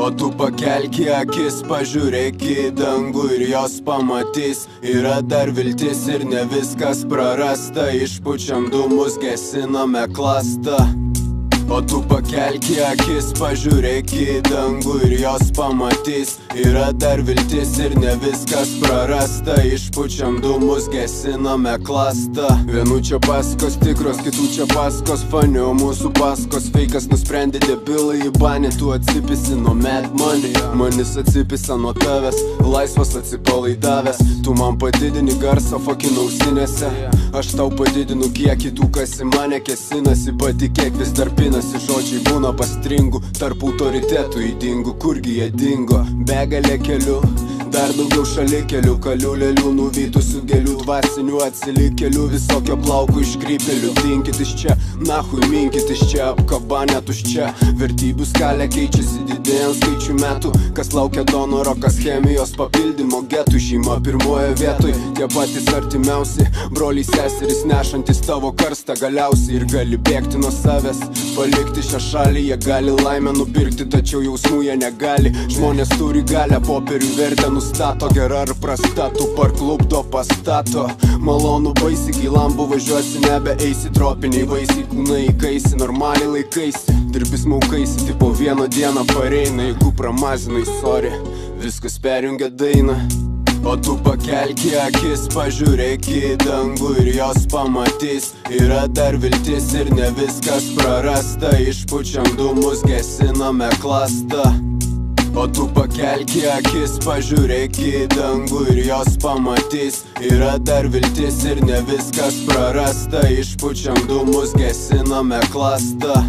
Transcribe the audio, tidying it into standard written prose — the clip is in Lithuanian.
O tu pakelki akis, pažiūrėk į dangų ir jos pamatys. Yra dar viltis ir ne viskas prarasta, išpučiam dūmus, gesiname klastą. O tu pakelki akis, pažiūrėk į dangų ir jos pamatys. Yra dar viltis ir ne viskas prarasta, išpučiam dūmus, gesiname klastą. Vienų čia paskos tikros, kitų čia paskos fani, o mūsų paskos feikas nusprendė debilai į banį. Tu atsipisi nuo mad money, manis atsipisa nuo tavęs, laisvas atsipalaidavęs. Tu man padidini garsą fucking ausinėse, aš tau padidinu kiekį tų, kas į mane kesinasi. Patikėk, vis dar pinasi, žodžiai būna pastringų, tarp autoritetų įdingų, kurgi jie dingo. Begalė kelių, dar daugiau šalikelių, kalių lėlių, nuvytusių gėlių, dvasinių atsilikėlių, visokio plaukų iškrypėlių. Dinkit iš čia, nahui minkit iš čia, apkabanė tuščia. Vertybių skalė keičiasi didėjant skaičių metų, kas laukia donoro, kas chemijos papildymo getų. Šeima pirmoje vietoj, tie patys artimiausi, broliai seserys nešantis tavo karstą galiausiai. Ir gali bėgti nuo savęs, palikti šią šalį, jie gali laimę nupirkti, tačiau jausmų jie negali. Žmonės turi galę, popierių vertę nustato, gera ar prasta, tu parklupdo pastato. Malonu baisi, kai lambu važiuosi, nebe eisi, tropiniai vaisiai, kūnai įkaisi, normaliai laikaisi. Dirbi smaukaisi, tipo vieną dieną pareina, jeigu pramazinai, sorry, viskas perjungia dainą. O tu pakelki akis, pažiūrėk į dangų ir jos pamatys. Yra dar viltis ir ne viskas prarasta, išpučiam dūmus, gesiname klastą. O tu pakelki akis, pažiūrėk į dangų ir jos pamatys. Yra dar viltis ir ne viskas prarasta, išpučiam dūmus, gesiname klastą.